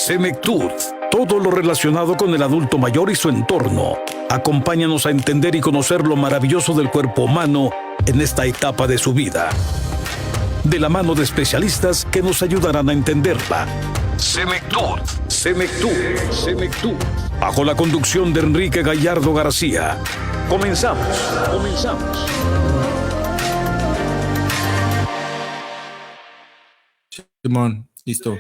Senectud, todo lo relacionado con el adulto mayor y su entorno. Acompáñanos a entender y conocer lo maravilloso del cuerpo humano en esta etapa de su vida. De la mano de especialistas que nos ayudarán a entenderla. Senectud, Senectud. Bajo la conducción de Enrique Gallardo García. Comenzamos. Simón, listo.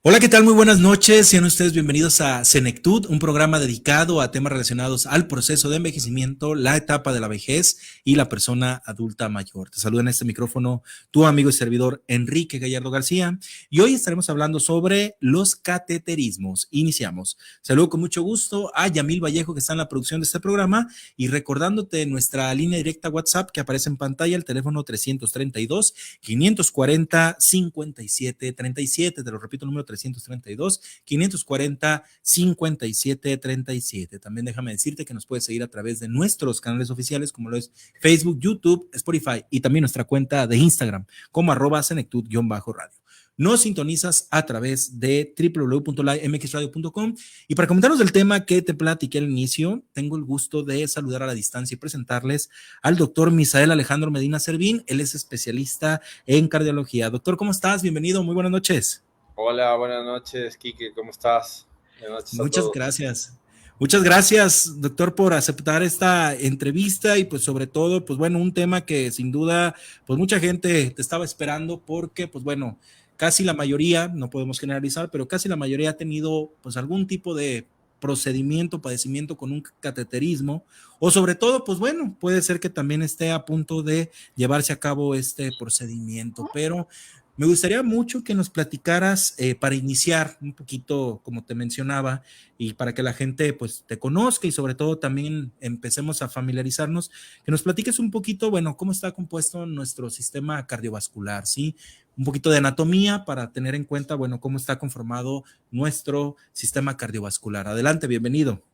Hola, ¿qué tal? Muy buenas noches. Sean ustedes bienvenidos a Senectud, un programa dedicado a temas relacionados al proceso de envejecimiento, la etapa de la vejez y la persona adulta mayor. Te saluda en este micrófono tu amigo y servidor Enrique Gallardo García y hoy estaremos hablando sobre los cateterismos. Iniciamos. Saludo con mucho gusto a Yamil Vallejo, que está en la producción de este programa, y recordándote nuestra línea directa WhatsApp que aparece en pantalla, el teléfono 332-540-5737. Te lo repito, el número 332-540-5737. También déjame decirte que nos puedes seguir a través de nuestros canales oficiales como lo es Facebook, YouTube, Spotify y también nuestra cuenta de Instagram como @senectud_radio. Nos sintonizas a través de www.mxradio.com. Y para comentarnos del tema que te platiqué al inicio, tengo el gusto de saludar a la distancia y presentarles al doctor Misael Alejandro Medina Servín. Él es especialista en cardiología. Doctor, ¿cómo estás? Bienvenido, muy buenas noches. Hola, buenas noches, Quique, ¿cómo estás? Buenas noches. Muchas gracias. Muchas gracias, doctor, por aceptar esta entrevista y pues sobre todo, pues bueno, un tema que sin duda, pues mucha gente te estaba esperando porque, pues bueno, casi la mayoría, no podemos generalizar, pero casi la mayoría ha tenido pues algún tipo de procedimiento, padecimiento con un cateterismo, o sobre todo, pues bueno, puede ser que también esté a punto de llevarse a cabo este procedimiento, pero me gustaría mucho que nos platicaras para iniciar un poquito, como te mencionaba, y para que la gente pues te conozca y sobre todo también empecemos a familiarizarnos, que nos platiques un poquito, bueno, cómo está compuesto nuestro sistema cardiovascular, ¿sí? Un poquito de anatomía para tener en cuenta, bueno, cómo está conformado nuestro sistema cardiovascular. Adelante, bienvenido.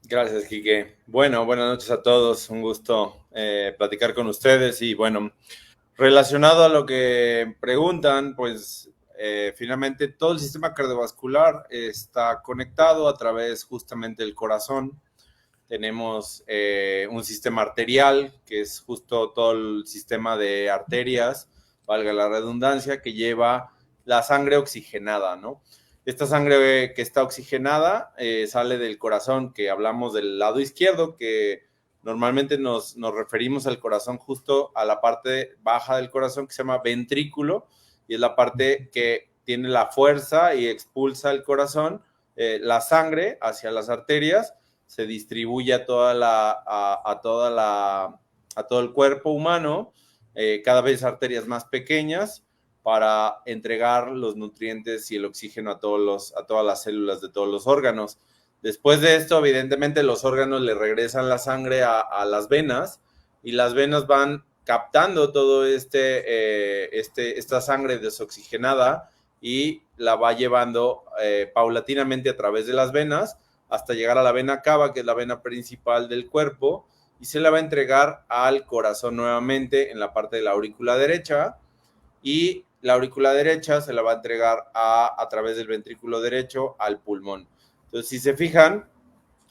Gracias, Quique. Bueno, buenas noches a todos. Un gusto platicar con ustedes y bueno, relacionado a lo que preguntan, pues finalmente todo el sistema cardiovascular está conectado a través justamente del corazón. Tenemos un sistema arterial, que es justo todo el sistema de arterias, valga la redundancia, que lleva la sangre oxigenada, ¿no? Esta sangre que está oxigenada sale del corazón, que hablamos del lado izquierdo, que normalmente nos referimos al corazón justo a la parte baja del corazón que se llama ventrículo y es la parte que tiene la fuerza y expulsa el corazón, la sangre hacia las arterias, se distribuye a todo el cuerpo humano, cada vez arterias más pequeñas para entregar los nutrientes y el oxígeno a todas las células de todos los órganos. Después de esto, evidentemente, los órganos le regresan la sangre a las venas y las venas van captando todo esta sangre desoxigenada y la va llevando paulatinamente a través de las venas hasta llegar a la vena cava, que es la vena principal del cuerpo, y se la va a entregar al corazón nuevamente en la parte de la aurícula derecha, y la aurícula derecha se la va a entregar a través del ventrículo derecho al pulmón. Entonces, si se fijan,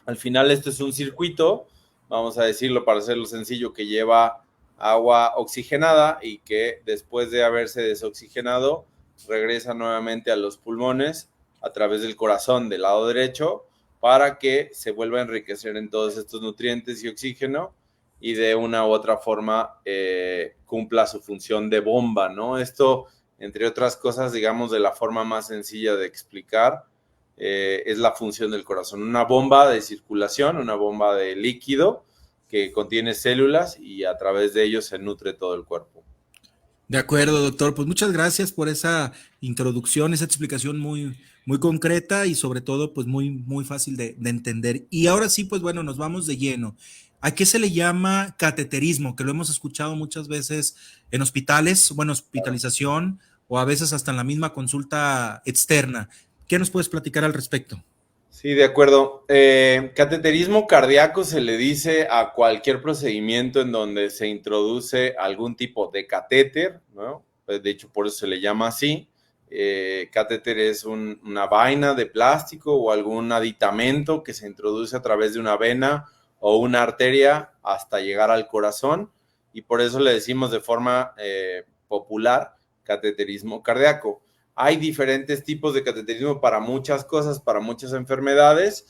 al final esto es un circuito, vamos a decirlo para hacerlo sencillo, que lleva agua oxigenada y que después de haberse desoxigenado, regresa nuevamente a los pulmones a través del corazón del lado derecho para que se vuelva a enriquecer en todos estos nutrientes y oxígeno y de una u otra forma cumpla su función de bomba, ¿no? Esto, entre otras cosas, digamos, de la forma más sencilla de explicar, es la función del corazón. Una bomba de circulación, una bomba de líquido que contiene células y a través de ellos se nutre todo el cuerpo. De acuerdo, doctor. Pues muchas gracias por esa introducción, esa explicación muy, muy concreta y sobre todo pues muy, muy fácil de entender. Y ahora sí, pues bueno, nos vamos de lleno. ¿A qué se le llama cateterismo? Que lo hemos escuchado muchas veces en hospitales, bueno, hospitalización o a veces hasta en la misma consulta externa. ¿Qué nos puedes platicar al respecto? Sí, de acuerdo. Cateterismo cardíaco se le dice a cualquier procedimiento en donde se introduce algún tipo de catéter, ¿no? De hecho, por eso se le llama así. Catéter es una vaina de plástico o algún aditamento que se introduce a través de una vena o una arteria hasta llegar al corazón, y por eso le decimos de forma popular cateterismo cardíaco. Hay diferentes tipos de cateterismo para muchas cosas, para muchas enfermedades,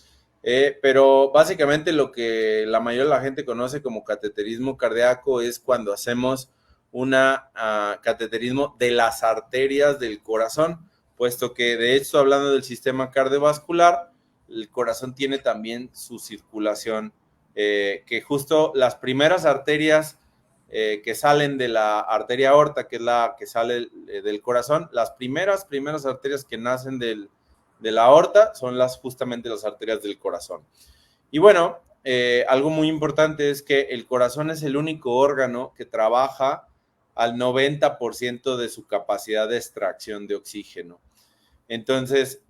pero básicamente lo que la mayoría de la gente conoce como cateterismo cardíaco es cuando hacemos cateterismo de las arterias del corazón, puesto que de hecho, hablando del sistema cardiovascular, el corazón tiene también su circulación, que justo las primeras arterias que salen de la arteria aorta, que es la que sale del corazón, las primeras arterias que nacen de la aorta son justamente las arterias del corazón. Y bueno, algo muy importante es que el corazón es el único órgano que trabaja al 90% de su capacidad de extracción de oxígeno. Entonces,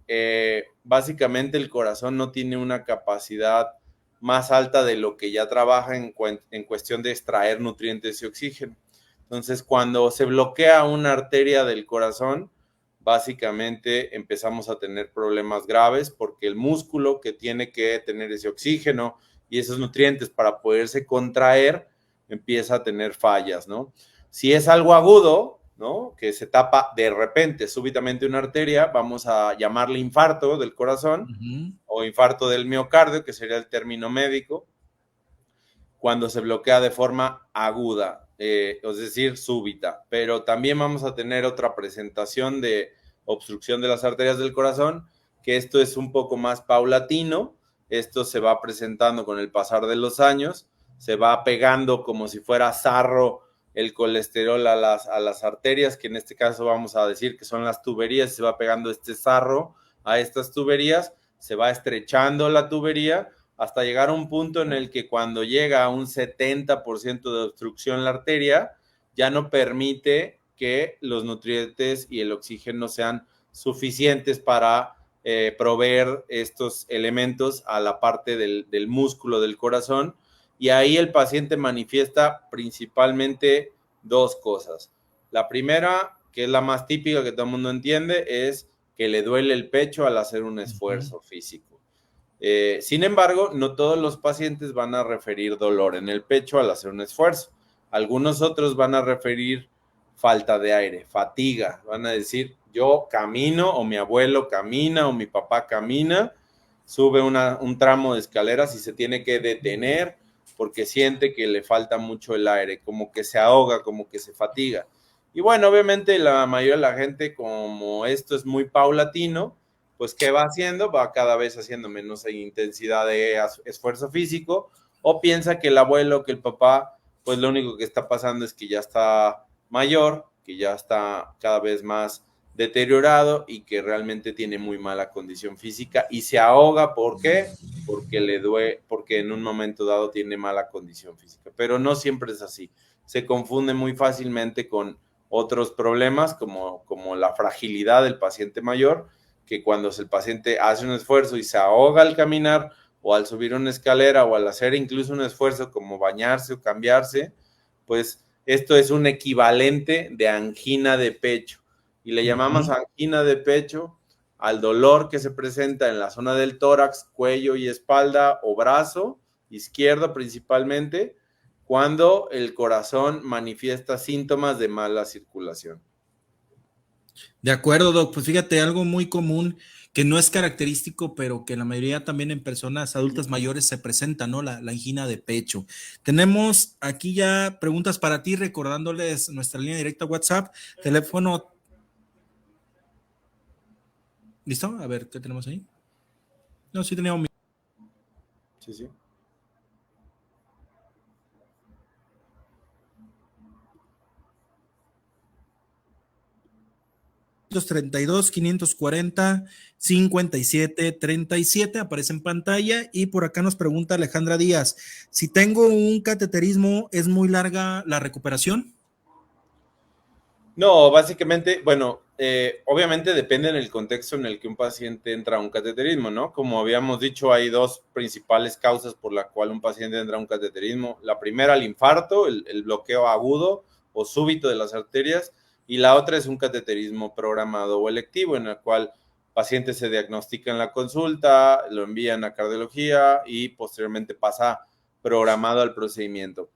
básicamente el corazón no tiene una capacidad más alta de lo que ya trabaja en cuestión de extraer nutrientes y oxígeno. Entonces, cuando se bloquea una arteria del corazón, básicamente empezamos a tener problemas graves porque el músculo que tiene que tener ese oxígeno y esos nutrientes para poderse contraer empieza a tener fallas, ¿no? Si es algo agudo, ¿no?, que se tapa de repente, súbitamente una arteria, vamos a llamarle infarto del corazón o infarto del miocardio, que sería el término médico, cuando se bloquea de forma aguda, es decir, súbita. Pero también vamos a tener otra presentación de obstrucción de las arterias del corazón, que esto es un poco más paulatino, esto se va presentando con el pasar de los años, se va pegando como si fuera sarro el colesterol a las arterias, que en este caso vamos a decir que son las tuberías, se va pegando este sarro a estas tuberías, se va estrechando la tubería hasta llegar a un punto en el que cuando llega a un 70% de obstrucción la arteria, ya no permite que los nutrientes y el oxígeno sean suficientes para proveer estos elementos a la parte del músculo del corazón, y ahí el paciente manifiesta principalmente dos cosas. La primera, que es la más típica que todo el mundo entiende, es que le duele el pecho al hacer un esfuerzo físico. Sin embargo, no todos los pacientes van a referir dolor en el pecho al hacer un esfuerzo. Algunos otros van a referir falta de aire, fatiga. Van a decir, yo camino, o mi abuelo camina, o mi papá camina, sube un tramo de escaleras y se tiene que detener porque siente que le falta mucho el aire, como que se ahoga, como que se fatiga. Y bueno, obviamente la mayoría de la gente, como esto es muy paulatino, pues ¿qué va haciendo? Va cada vez haciendo menos intensidad de esfuerzo físico, o piensa que el abuelo, que el papá, pues lo único que está pasando es que ya está mayor, que ya está cada vez más deteriorado y que realmente tiene muy mala condición física y se ahoga. ¿Por qué? Porque le duele, porque en un momento dado tiene mala condición física, pero no siempre es así. Se confunde muy fácilmente con otros problemas como la fragilidad del paciente mayor, que cuando el paciente hace un esfuerzo y se ahoga al caminar o al subir una escalera o al hacer incluso un esfuerzo como bañarse o cambiarse, pues esto es un equivalente de angina de pecho. Y le llamamos angina de pecho al dolor que se presenta en la zona del tórax, cuello y espalda o brazo izquierdo principalmente, cuando el corazón manifiesta síntomas de mala circulación. De acuerdo, Doc. Pues fíjate, algo muy común que no es característico, pero que la mayoría también en personas adultas mayores se presenta, ¿no? La angina de pecho. Tenemos aquí ya preguntas para ti, recordándoles nuestra línea directa WhatsApp, teléfono. ¿Listo? A ver, ¿qué tenemos ahí? No, sí teníamos. Sí. 532-540-5737, aparece en pantalla. Y por acá nos pregunta Alejandra Díaz, si tengo un cateterismo, ¿es muy larga la recuperación? No, básicamente, bueno, obviamente depende del contexto en el que un paciente entra a un cateterismo, ¿no? Como habíamos dicho, hay dos principales causas por la cual un paciente entra a un cateterismo. La primera, el infarto, el bloqueo agudo o súbito de las arterias, y la otra es un cateterismo programado o electivo, en el cual el paciente se diagnostica en la consulta, lo envían a cardiología y posteriormente pasa programado al procedimiento.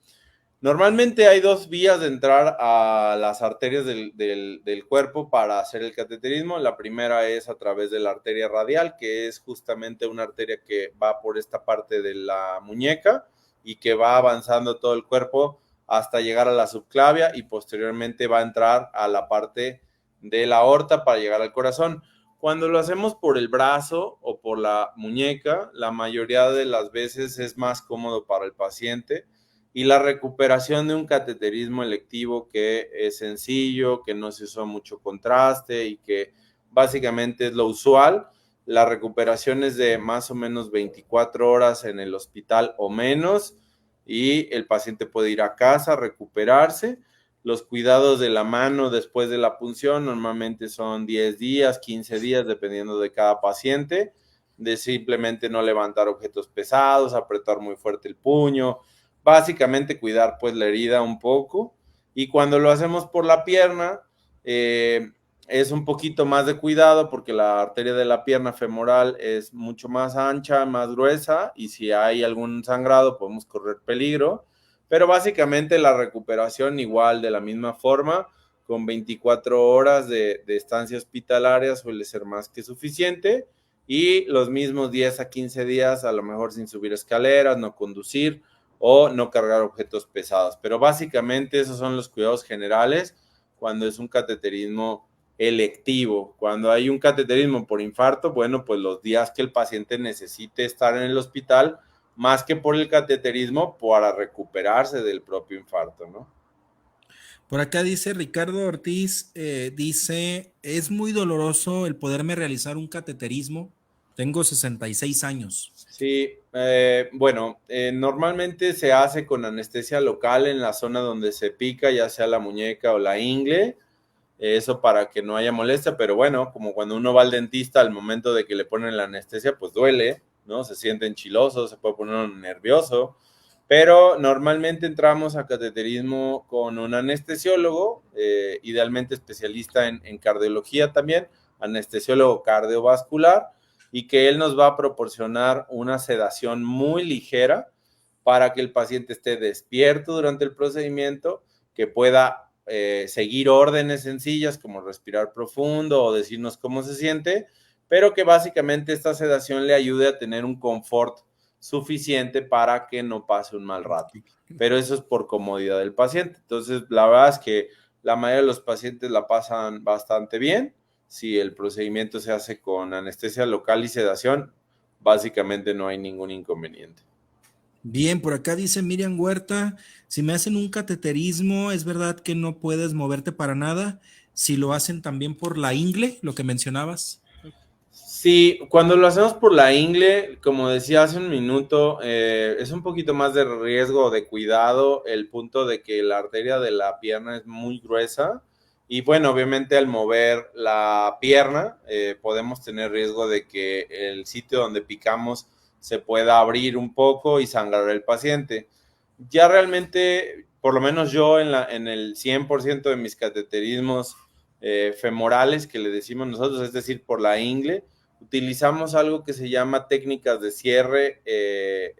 Normalmente hay dos vías de entrar a las arterias del cuerpo para hacer el cateterismo. La primera es a través de la arteria radial, que es justamente una arteria que va por esta parte de la muñeca y que va avanzando todo el cuerpo hasta llegar a la subclavia y posteriormente va a entrar a la parte de la aorta para llegar al corazón. Cuando lo hacemos por el brazo o por la muñeca, la mayoría de las veces es más cómodo para el paciente. Y la recuperación de un cateterismo electivo que es sencillo, que no se usa mucho contraste y que básicamente es lo usual, la recuperación es de más o menos 24 horas en el hospital o menos y el paciente puede ir a casa, recuperarse. Los cuidados de la mano después de la punción normalmente son 10 días, 15 días, dependiendo de cada paciente, de simplemente no levantar objetos pesados, apretar muy fuerte el puño, básicamente cuidar pues la herida un poco, y cuando lo hacemos por la pierna es un poquito más de cuidado porque la arteria de la pierna femoral es mucho más ancha, más gruesa, y si hay algún sangrado podemos correr peligro, pero básicamente la recuperación igual de la misma forma, con 24 horas de estancia hospitalaria suele ser más que suficiente, y los mismos 10 a 15 días a lo mejor sin subir escaleras, no conducir, o no cargar objetos pesados. Pero básicamente esos son los cuidados generales cuando es un cateterismo electivo. Cuando hay un cateterismo por infarto, bueno, pues los días que el paciente necesite estar en el hospital, más que por el cateterismo, para recuperarse del propio infarto, ¿no? Por acá dice Ricardo Ortiz, dice, es muy doloroso el poderme realizar un cateterismo. Tengo 66 años. Sí, bueno, normalmente se hace con anestesia local en la zona donde se pica, ya sea la muñeca o la ingle, eso para que no haya molestia, pero bueno, como cuando uno va al dentista al momento de que le ponen la anestesia, pues duele, ¿no? Se siente enchiloso, se puede poner uno nervioso, pero normalmente entramos a cateterismo con un anestesiólogo, idealmente especialista en cardiología también, anestesiólogo cardiovascular, y que él nos va a proporcionar una sedación muy ligera para que el paciente esté despierto durante el procedimiento, que pueda seguir órdenes sencillas como respirar profundo o decirnos cómo se siente, pero que básicamente esta sedación le ayude a tener un confort suficiente para que no pase un mal rato. Pero eso es por comodidad del paciente. Entonces, la verdad es que la mayoría de los pacientes la pasan bastante bien. Si el procedimiento se hace con anestesia local y sedación, básicamente no hay ningún inconveniente. Bien, por acá dice Miriam Huerta, si me hacen un cateterismo, ¿es verdad que no puedes moverte para nada? Si lo hacen también por la ingle, lo que mencionabas. Sí, cuando lo hacemos por la ingle, como decía hace un minuto, es un poquito más de riesgo, de cuidado, el punto de que la arteria de la pierna es muy gruesa. Y bueno, obviamente al mover la pierna podemos tener riesgo de que el sitio donde picamos se pueda abrir un poco y sangrar el paciente. Ya realmente, por lo menos yo en el 100% de mis cateterismos femorales, que le decimos nosotros, es decir, por la ingle, utilizamos algo que se llama técnicas de cierre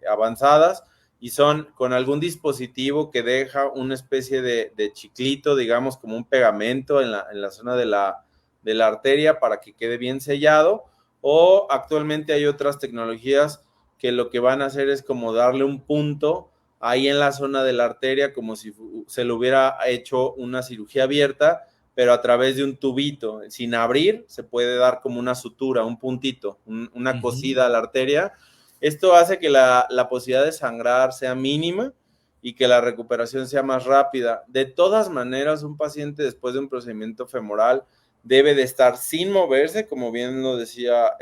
avanzadas, y son con algún dispositivo que deja una especie de chiclito, digamos, como un pegamento en la zona de la arteria para que quede bien sellado, o actualmente hay otras tecnologías que lo que van a hacer es como darle un punto ahí en la zona de la arteria, como si se le hubiera hecho una cirugía abierta, pero a través de un tubito, sin abrir, se puede dar como una sutura, un puntito, una cosida a la arteria. Esto hace que la posibilidad de sangrar sea mínima y que la recuperación sea más rápida. De todas maneras, un paciente después de un procedimiento femoral debe de estar sin moverse, como bien lo decía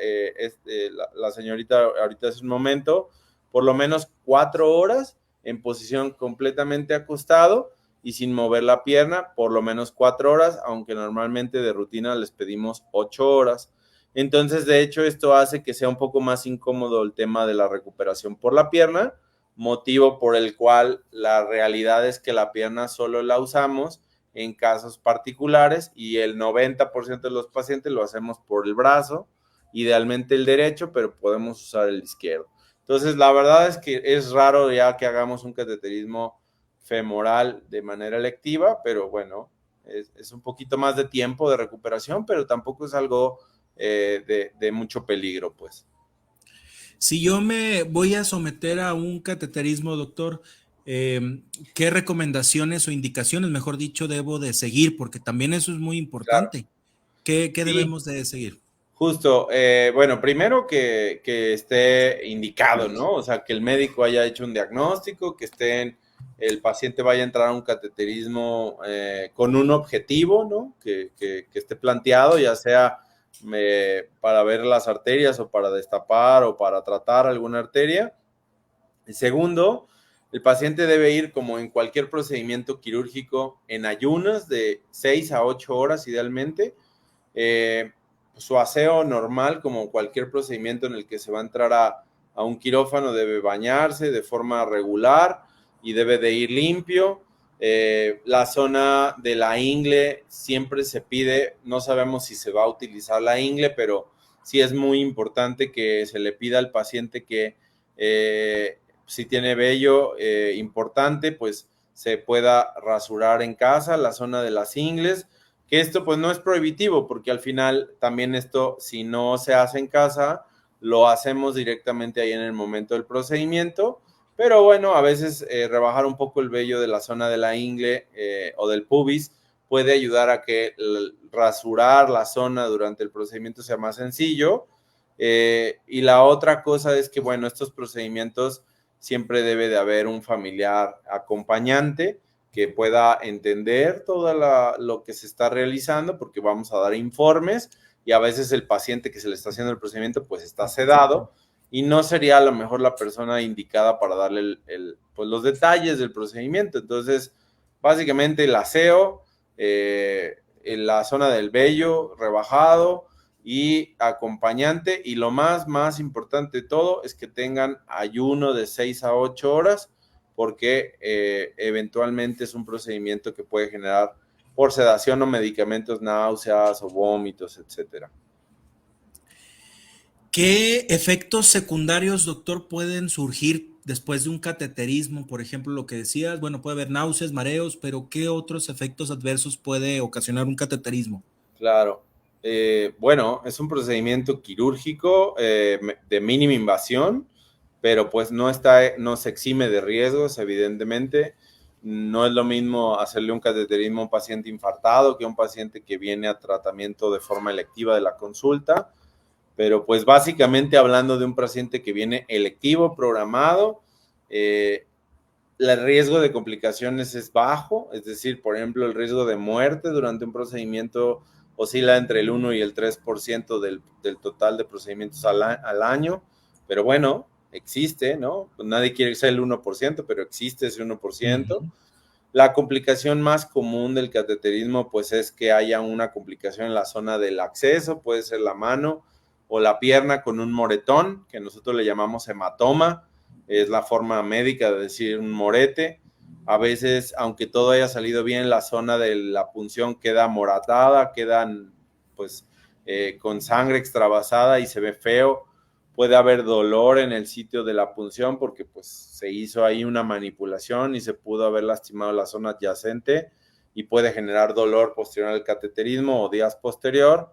la señorita ahorita hace un momento, por lo menos 4 horas en posición completamente acostado y sin mover la pierna, por lo menos 4 horas, aunque normalmente de rutina les pedimos 8 horas. Entonces, de hecho, esto hace que sea un poco más incómodo el tema de la recuperación por la pierna, motivo por el cual la realidad es que la pierna solo la usamos en casos particulares, y el 90% de los pacientes lo hacemos por el brazo, idealmente el derecho, pero podemos usar el izquierdo. Entonces, la verdad es que es raro ya que hagamos un cateterismo femoral de manera electiva, pero bueno, es un poquito más de tiempo de recuperación, pero tampoco es algo de mucho peligro, pues. Si yo me voy a someter a un cateterismo, doctor, ¿qué recomendaciones o indicaciones, mejor dicho, debo de seguir? Porque también eso es muy Claro. importante. ¿Qué Sí, debemos de seguir? justo. Bueno, primero que esté indicado, ¿no? O sea, que el médico haya hecho un diagnóstico, que el paciente vaya a entrar a un cateterismo con un objetivo, ¿no? Que esté planteado, ya sea para ver las arterias o para destapar o para tratar alguna arteria. Y segundo, el paciente debe ir, como en cualquier procedimiento quirúrgico, en ayunas de 6 a 8 horas idealmente. Su aseo normal, como cualquier procedimiento en el que se va a entrar a un quirófano, debe bañarse de forma regular y debe de ir limpio. La zona de la ingle siempre se pide, no sabemos si se va a utilizar la ingle, pero sí es muy importante que se le pida al paciente que si tiene vello importante, pues se pueda rasurar en casa la zona de las ingles, que esto pues no es prohibitivo, porque al final también esto, si no se hace en casa, lo hacemos directamente ahí en el momento del procedimiento, pero bueno, a veces rebajar un poco el vello de la zona de la ingle o del pubis puede ayudar a que rasurar la zona durante el procedimiento sea más sencillo. Y la otra cosa es que, bueno, estos procedimientos siempre debe de haber un familiar acompañante que pueda entender todo lo que se está realizando, porque vamos a dar informes y a veces el paciente que se le está haciendo el procedimiento pues está sedado y no sería a lo mejor la persona indicada para darle pues los detalles del procedimiento. Entonces, básicamente el aseo, en la zona del vello rebajado y acompañante, y lo más importante de todo es que tengan ayuno de 6 a 8 horas, porque eventualmente es un procedimiento que puede generar por sedación o medicamentos náuseas o vómitos, etcétera. ¿Qué efectos secundarios, doctor, pueden surgir después de un cateterismo? Por ejemplo, lo que decías, bueno, puede haber náuseas, mareos, pero ¿qué otros efectos adversos puede ocasionar un cateterismo? Claro. Bueno, es un procedimiento quirúrgico de mínima invasión, pero pues no se exime de riesgos, evidentemente. No es lo mismo hacerle un cateterismo a un paciente infartado que a un paciente que viene a tratamiento de forma electiva de la consulta. Pero pues básicamente hablando de un paciente que viene electivo, programado, el riesgo de complicaciones es bajo, es decir, por ejemplo, el riesgo de muerte durante un procedimiento oscila entre el 1 y el 3% del total de procedimientos al año, pero bueno, existe, ¿no? Pues nadie quiere ser el 1%, pero existe ese 1%. Uh-huh. La complicación más común del cateterismo pues es que haya una complicación en la zona del acceso, puede ser la mano o la pierna con un moretón, que nosotros le llamamos hematoma, es la forma médica de decir un morete. A veces, aunque todo haya salido bien, la zona de la punción queda moratada, quedan pues con sangre extravasada y se ve feo. Puede haber dolor en el sitio de la punción porque pues se hizo ahí una manipulación y se pudo haber lastimado la zona adyacente y puede generar dolor posterior al cateterismo o días posterior.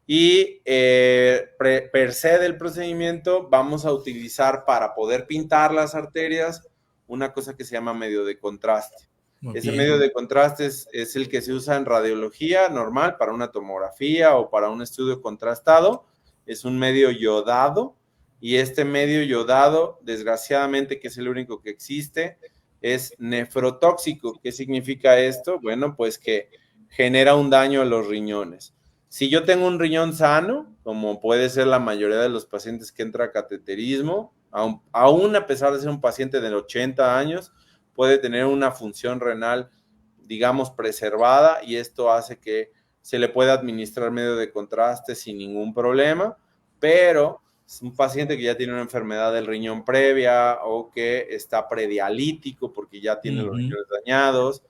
Y per se del procedimiento vamos a utilizar para poder pintar las arterias una cosa que se llama medio de contraste. Muy Ese bien. Medio de contraste es el que se usa en radiología normal para una tomografía o para un estudio contrastado. Es un medio yodado y este medio yodado, desgraciadamente, que es el único que existe, es nefrotóxico. ¿Qué significa esto? Bueno, pues que genera un daño a los riñones. Si yo tengo un riñón sano, como puede ser la mayoría de los pacientes que entra a cateterismo, aún a pesar de ser un paciente de 80 años, puede tener una función renal, digamos, preservada, y esto hace que se le pueda administrar medio de contraste sin ningún problema, pero es un paciente que ya tiene una enfermedad del riñón previa o que está predialítico porque ya tiene los riñones dañados,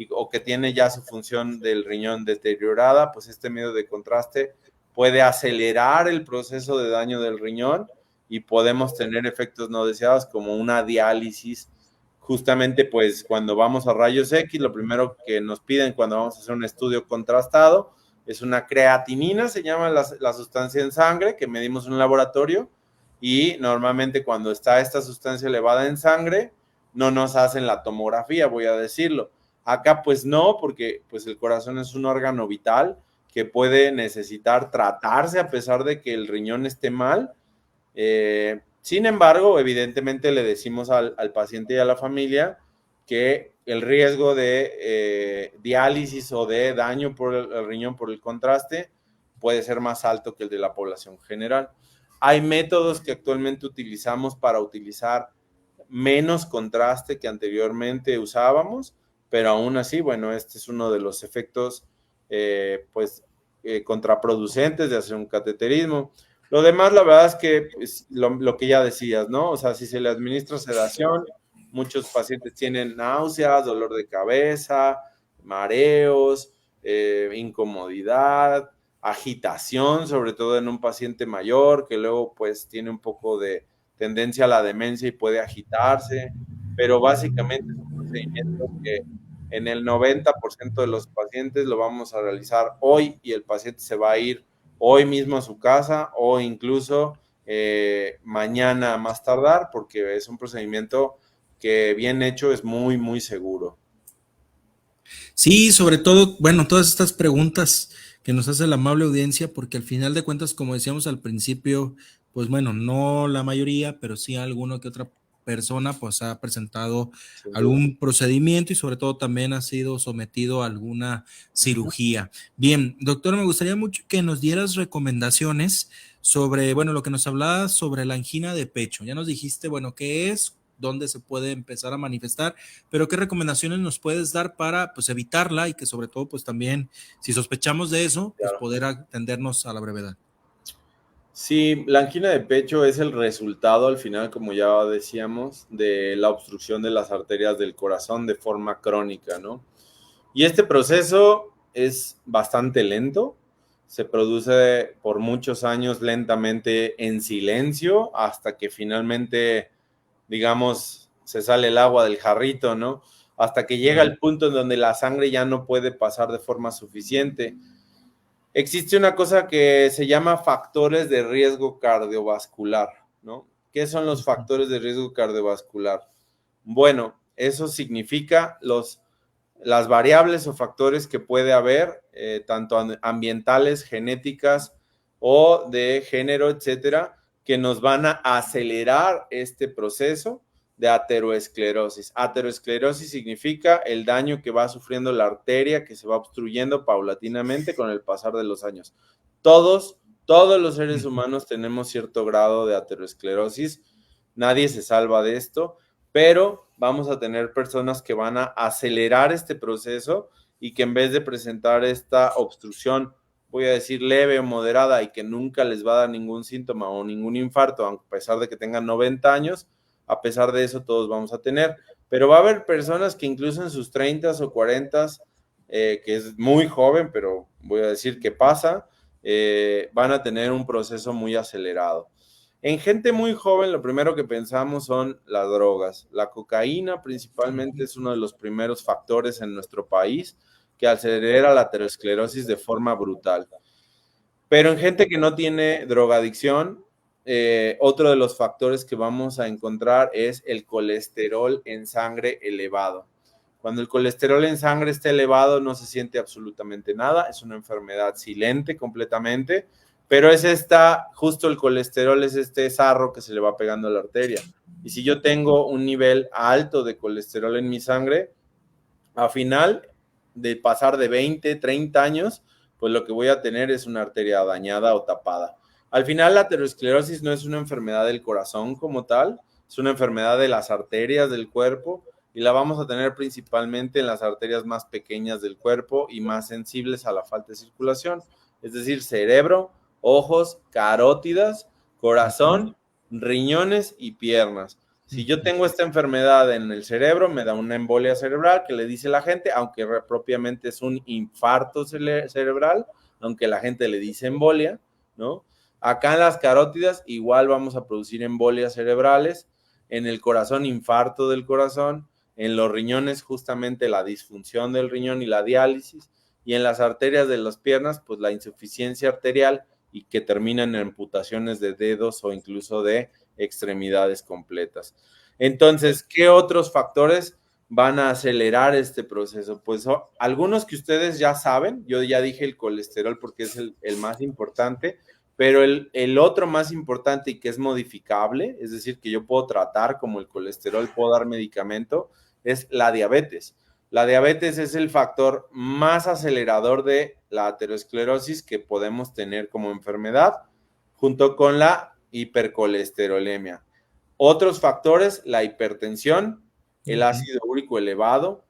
o que tiene ya su función del riñón deteriorada, pues este medio de contraste puede acelerar el proceso de daño del riñón y podemos tener efectos no deseados como una diálisis. Justamente pues cuando vamos a rayos X, lo primero que nos piden cuando vamos a hacer un estudio contrastado es una creatinina, se llama la sustancia en sangre que medimos en un laboratorio, y normalmente cuando está esta sustancia elevada en sangre no nos hacen la tomografía, voy a decirlo. Acá pues no, porque pues el corazón es un órgano vital que puede necesitar tratarse a pesar de que el riñón esté mal. Sin embargo, evidentemente le decimos al paciente y a la familia que el riesgo de diálisis o de daño por el riñón por el contraste puede ser más alto que el de la población general. Hay métodos que actualmente utilizamos para utilizar menos contraste que anteriormente usábamos, pero aún así, bueno, este es uno de los efectos contraproducentes de hacer un cateterismo. Lo demás, la verdad es que es lo que ya decías, ¿no? O sea, si se le administra sedación, muchos pacientes tienen náuseas, dolor de cabeza, mareos, incomodidad, agitación, sobre todo en un paciente mayor que luego pues tiene un poco de tendencia a la demencia y puede agitarse, pero básicamente es un procedimiento que en el 90% de los pacientes lo vamos a realizar hoy y el paciente se va a ir hoy mismo a su casa o incluso mañana más tardar, porque es un procedimiento que bien hecho es muy, muy seguro. Sí, sobre todo, bueno, todas estas preguntas que nos hace la amable audiencia, porque al final de cuentas, como decíamos al principio, pues bueno, no la mayoría, pero sí alguno que otra persona pues ha presentado algún procedimiento y sobre todo también ha sido sometido a alguna cirugía. Bien, doctor, me gustaría mucho que nos dieras recomendaciones sobre, bueno, lo que nos hablaba sobre la angina de pecho. Ya nos dijiste, bueno, qué es, dónde se puede empezar a manifestar, pero qué recomendaciones nos puedes dar para pues evitarla y que sobre todo pues también si sospechamos de eso, pues poder atendernos a la brevedad. Sí, la angina de pecho es el resultado al final, como ya decíamos, de la obstrucción de las arterias del corazón de forma crónica, ¿no? Y este proceso es bastante lento, se produce por muchos años lentamente en silencio hasta que finalmente, digamos, se sale el agua del jarrito, ¿no? Hasta que llega el punto en donde la sangre ya no puede pasar de forma suficiente. Existe una cosa que se llama factores de riesgo cardiovascular, ¿no? ¿Qué son los factores de riesgo cardiovascular? Bueno, eso significa las variables o factores que puede haber, tanto ambientales, genéticas o de género, etcétera, que nos van a acelerar este proceso de ateroesclerosis. Ateroesclerosis significa el daño que va sufriendo la arteria, que se va obstruyendo paulatinamente con el pasar de los años. Todos los seres humanos tenemos cierto grado de ateroesclerosis, nadie se salva de esto, pero vamos a tener personas que van a acelerar este proceso y que en vez de presentar esta obstrucción, voy a decir leve o moderada, y que nunca les va a dar ningún síntoma o ningún infarto, a pesar de que tengan 90 años, a pesar de eso todos vamos a tener. Pero va a haber personas que incluso en sus 30s o 40s, que es muy joven, pero voy a decir que pasa, van a tener un proceso muy acelerado. En gente muy joven, lo primero que pensamos son las drogas. La cocaína principalmente es uno de los primeros factores en nuestro país que acelera la aterosclerosis de forma brutal. Pero en gente que no tiene drogadicción, otro de los factores que vamos a encontrar es el colesterol en sangre elevado. Cuando el colesterol en sangre está elevado, no se siente absolutamente nada, es una enfermedad silente completamente, pero es justo el colesterol es este sarro que se le va pegando a la arteria. Y si yo tengo un nivel alto de colesterol en mi sangre, a final de pasar de 20, 30 años, pues lo que voy a tener es una arteria dañada o tapada. Al final, la aterosclerosis no es una enfermedad del corazón como tal, es una enfermedad de las arterias del cuerpo y la vamos a tener principalmente en las arterias más pequeñas del cuerpo y más sensibles a la falta de circulación, es decir, cerebro, ojos, carótidas, corazón, riñones y piernas. Si yo tengo esta enfermedad en el cerebro, me da una embolia cerebral que le dice la gente, aunque propiamente es un infarto cerebral, aunque la gente le dice embolia, ¿no? Acá en las carótidas igual vamos a producir embolias cerebrales, en el corazón infarto del corazón, en los riñones justamente la disfunción del riñón y la diálisis, y en las arterias de las piernas pues la insuficiencia arterial y que terminan en amputaciones de dedos o incluso de extremidades completas. Entonces, ¿qué otros factores van a acelerar este proceso? Pues algunos que ustedes ya saben, yo ya dije el colesterol porque es el más importante, pero el otro más importante y que es modificable, es decir, que yo puedo tratar como el colesterol, puedo dar medicamento, es la diabetes. La diabetes es el factor más acelerador de la aterosclerosis que podemos tener como enfermedad, junto con la hipercolesterolemia. Otros factores, la hipertensión, el ácido úrico elevado,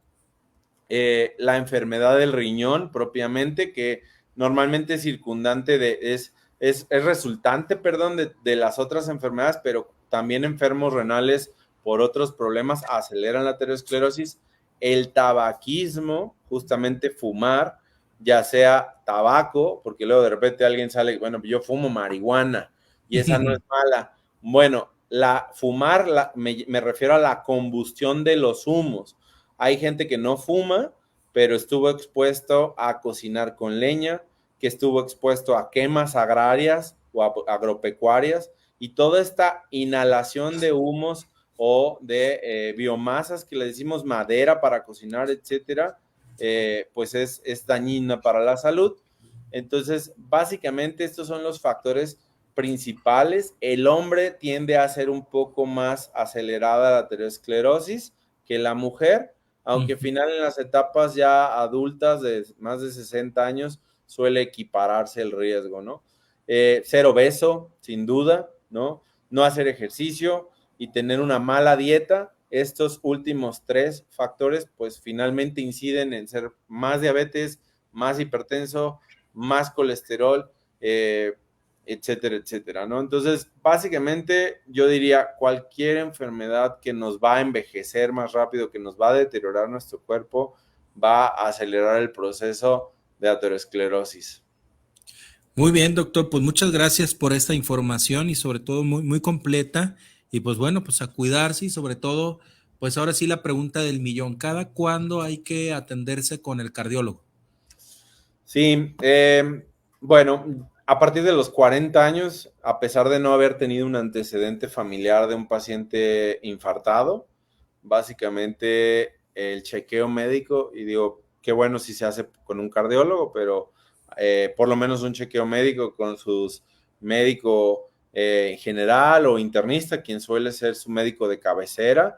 la enfermedad del riñón propiamente, que normalmente es circundante es resultante, perdón, de las otras enfermedades, pero también enfermos renales por otros problemas aceleran la aterosclerosis. El tabaquismo, justamente fumar, ya sea tabaco, porque luego de repente alguien sale, bueno, yo fumo marihuana y esa no es mala. Bueno, me refiero a la combustión de los humos. Hay gente que no fuma, pero estuvo expuesto a cocinar con leña, que estuvo expuesto a quemas agrarias o agropecuarias, y toda esta inhalación de humos o de biomasas que le decimos madera para cocinar, etcétera, pues es dañina para la salud. Entonces, básicamente estos son los factores principales. El hombre tiende a ser un poco más acelerada la aterosclerosis que la mujer, aunque al final en las etapas ya adultas de más de 60 años suele equipararse el riesgo, ¿no? Ser obeso, sin duda, ¿no? No hacer ejercicio y tener una mala dieta. Estos últimos 3 factores, pues finalmente inciden en ser más diabetes, más hipertenso, más colesterol, etcétera, etcétera, ¿no? Entonces, básicamente, yo diría cualquier enfermedad que nos va a envejecer más rápido, que nos va a deteriorar nuestro cuerpo, va a acelerar el proceso de aterosclerosis. Muy bien, doctor, pues muchas gracias por esta información y sobre todo muy, muy completa. Y pues bueno, pues a cuidarse y sobre todo, pues ahora sí la pregunta del millón, ¿cada cuándo hay que atenderse con el cardiólogo? Sí, bueno, a partir de los 40 años, a pesar de no haber tenido un antecedente familiar de un paciente infartado, básicamente el chequeo médico, y digo, qué bueno si se hace con un cardiólogo, pero por lo menos un chequeo médico con sus médico general o internista, quien suele ser su médico de cabecera,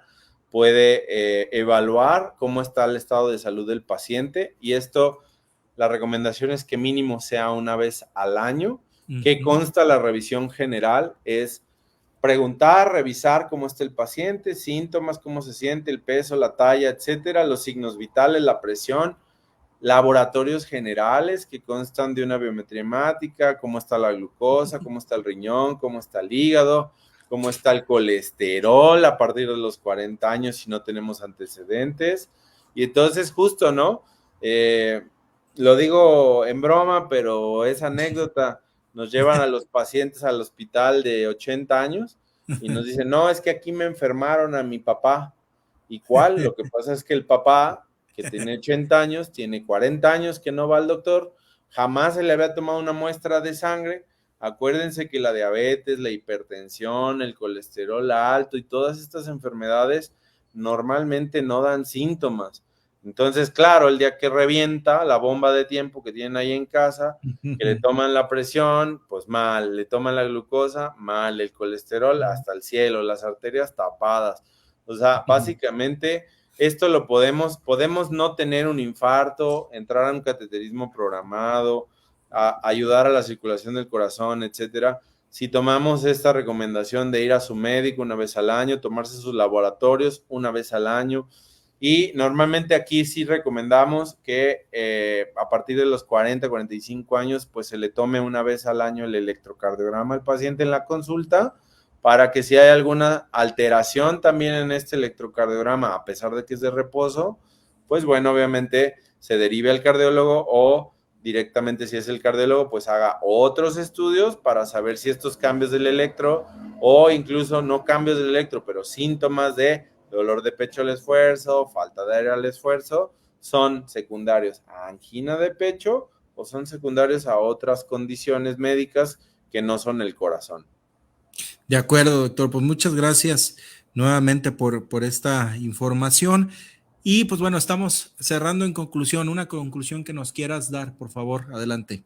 puede evaluar cómo está el estado de salud del paciente, y esto, la recomendación es que mínimo sea una vez al año. ¿Qué consta la revisión general? Es preguntar, revisar cómo está el paciente, síntomas, cómo se siente, el peso, la talla, etcétera, los signos vitales, la presión, laboratorios generales que constan de una biometría hemática, cómo está la glucosa, cómo está el riñón, cómo está el hígado, cómo está el colesterol a partir de los 40 años si no tenemos antecedentes. Y entonces justo, ¿no? Lo digo en broma, pero es anécdota. Nos llevan a los pacientes al hospital de 80 años y nos dicen, no, es que aquí me enfermaron a mi papá. ¿Y cuál? Lo que pasa es que el papá, que tiene 80 años, tiene 40 años que no va al doctor, jamás se le había tomado una muestra de sangre. Acuérdense que la diabetes, la hipertensión, el colesterol alto y todas estas enfermedades normalmente no dan síntomas. Entonces, claro, el día que revienta la bomba de tiempo que tienen ahí en casa, que le toman la presión, pues mal, le toman la glucosa, mal, el colesterol hasta el cielo, las arterias tapadas. O sea, básicamente esto lo podemos no tener un infarto, entrar a un cateterismo programado, ayudar a la circulación del corazón, etcétera. Si tomamos esta recomendación de ir a su médico una vez al año, tomarse sus laboratorios una vez al año, y normalmente aquí sí recomendamos que a partir de los 40, 45 años, pues se le tome una vez al año el electrocardiograma al paciente en la consulta para que si hay alguna alteración también en este electrocardiograma, a pesar de que es de reposo, pues bueno, obviamente se derive al cardiólogo o directamente si es el cardiólogo, pues haga otros estudios para saber si estos cambios del electro o incluso no cambios del electro, pero síntomas de dolor de pecho al esfuerzo, falta de aire al esfuerzo, son secundarios a angina de pecho o son secundarios a otras condiciones médicas que no son el corazón. De acuerdo, doctor. Pues muchas gracias nuevamente por esta información. Y pues bueno, estamos cerrando en conclusión. Una conclusión que nos quieras dar, por favor, adelante.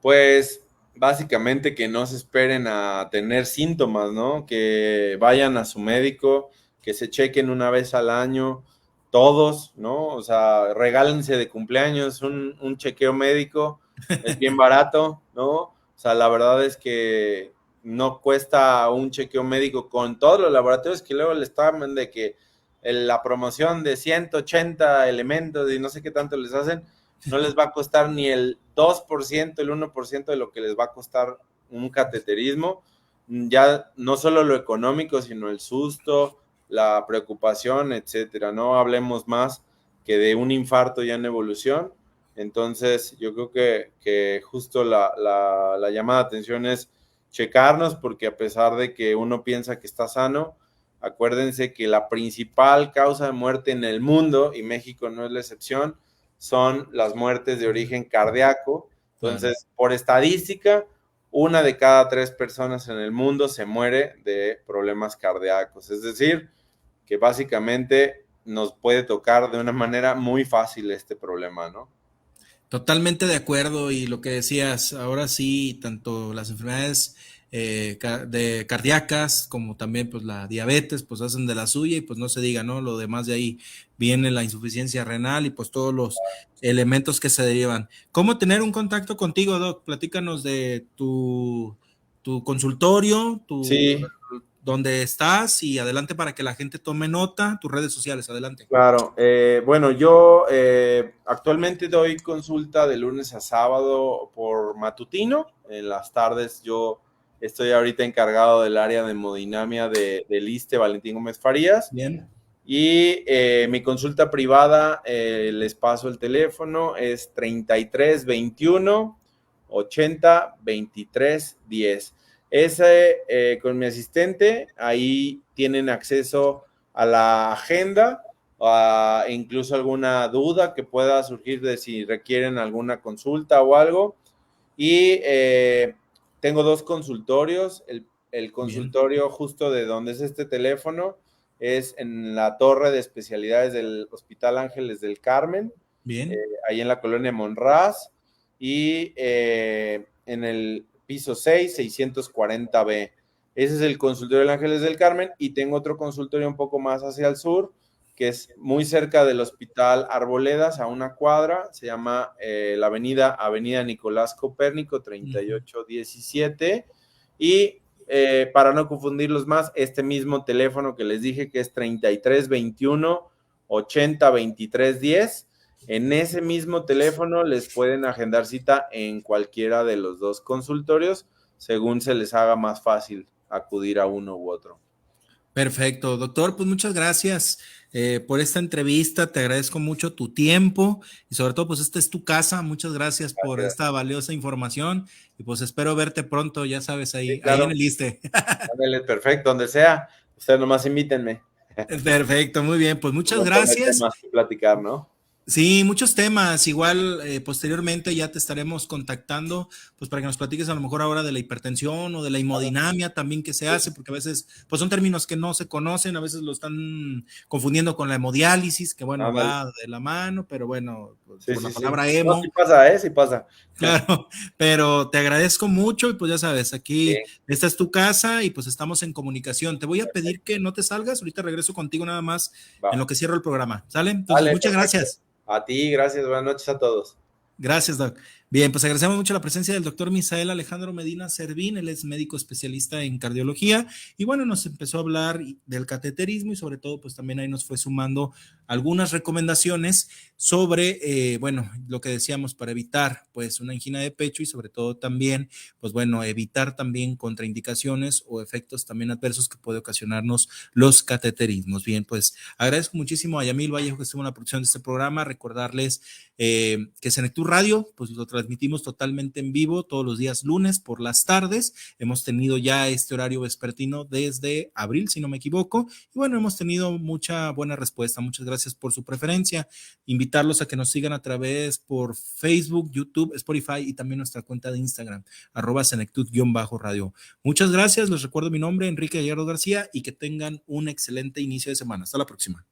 Pues básicamente que no se esperen a tener síntomas, ¿no? Que vayan a su médico, que se chequen una vez al año, todos, ¿no? O sea, regálense de cumpleaños un chequeo médico, es bien barato, ¿no? O sea, la verdad es que no cuesta un chequeo médico con todos los laboratorios que luego les estaban de que la promoción de 180 elementos y no sé qué tanto les hacen, no les va a costar ni el 2%, el 1% de lo que les va a costar un cateterismo. Ya no solo lo económico, sino el susto, la preocupación, etcétera. No hablemos más que de un infarto ya en evolución. Entonces, yo creo que justo la llamada de atención es checarnos, porque a pesar de que uno piensa que está sano, acuérdense que la principal causa de muerte en el mundo, y México no es la excepción, son las muertes de origen cardíaco. Entonces, por estadística, 1 de cada 3 personas en el mundo se muere de problemas cardíacos. Es decir, que básicamente nos puede tocar de una manera muy fácil este problema, ¿no? Totalmente de acuerdo, y lo que decías, ahora sí, tanto las enfermedades de cardíacas como también pues la diabetes pues hacen de la suya, y pues no se diga, ¿no? Lo demás de ahí viene la insuficiencia renal y pues todos los elementos que se derivan. ¿Cómo tener un contacto contigo, Doc? Platícanos de tu consultorio, Sí, dónde estás, y adelante para que la gente tome nota, tus redes sociales, adelante. claro. Bueno, yo actualmente doy consulta de lunes a sábado por matutino. En las tardes yo estoy ahorita encargado del área de hemodinamia del ISSSTE Valentín Gómez Farías. Bien. Y mi consulta privada, les paso el teléfono, es 33 21 80 23 10. Ese, con mi asistente, ahí tienen acceso a la agenda, incluso alguna duda que pueda surgir de si requieren alguna consulta o algo. Y tengo 2 consultorios. El consultorio Bien. Justo de donde es este teléfono es en la torre de especialidades del Hospital Ángeles del Carmen. Bien. Ahí en la colonia Monraz, y en el piso 6, 640B. Ese es el consultorio del Ángeles del Carmen, y tengo otro consultorio un poco más hacia el sur, que es muy cerca del Hospital Arboledas, a una cuadra. Se llama la avenida Nicolás Copérnico, 3817. Y para no confundirlos más, este mismo teléfono que les dije, que es 33 21 80 23 10. En ese mismo teléfono les pueden agendar cita en cualquiera de los 2 consultorios, según se les haga más fácil acudir a uno u otro. Perfecto, doctor, pues muchas gracias por esta entrevista. Te agradezco mucho tu tiempo, y sobre todo pues esta es tu casa. Muchas gracias por esta valiosa información, y pues espero verte pronto, ya sabes, ahí, sí, claro, ahí en el ISSSTE. Perfecto, donde sea, ustedes nomás invítenme. Perfecto, muy bien, pues muchas gracias. Temas que platicar, ¿no? Sí, muchos temas. Igual posteriormente ya te estaremos contactando, pues para que nos platiques a lo mejor ahora de la hipertensión o de la hemodinamia también que se hace, porque a veces pues son términos que no se conocen, a veces lo están confundiendo con la hemodiálisis, que bueno, va de la mano, pero bueno, sí, por la palabra hemo. No, sí pasa, sí pasa. Claro, pero te agradezco mucho, y pues ya sabes, aquí esta es tu casa, y pues estamos en comunicación. Te voy a pedir que no te salgas, ahorita regreso contigo nada más en lo que cierro el programa, ¿sale? Entonces, muchas gracias. A ti, gracias, buenas noches a todos. Gracias, Doc. Bien, pues agradecemos mucho la presencia del doctor Misael Alejandro Medina Servín, él es médico especialista en cardiología y bueno, nos empezó a hablar del cateterismo y sobre todo pues también ahí nos fue sumando algunas recomendaciones sobre, bueno, lo que decíamos para evitar pues una angina de pecho y sobre todo también, pues bueno, evitar también contraindicaciones o efectos también adversos que puede ocasionarnos los cateterismos. Bien, pues agradezco muchísimo a Yamil Vallejo que estuvo en la producción de este programa, recordarles que Senectud Radio, pues lo transmitimos totalmente en vivo todos los días lunes por las tardes. Hemos tenido ya este horario vespertino desde abril, si no me equivoco. Y bueno, hemos tenido mucha buena respuesta. Muchas gracias por su preferencia. Invitarlos a que nos sigan a través por Facebook, YouTube, Spotify y también nuestra cuenta de Instagram, @Senectud_radio. Muchas gracias. Les recuerdo mi nombre, Enrique Gallardo García, y que tengan un excelente inicio de semana. Hasta la próxima.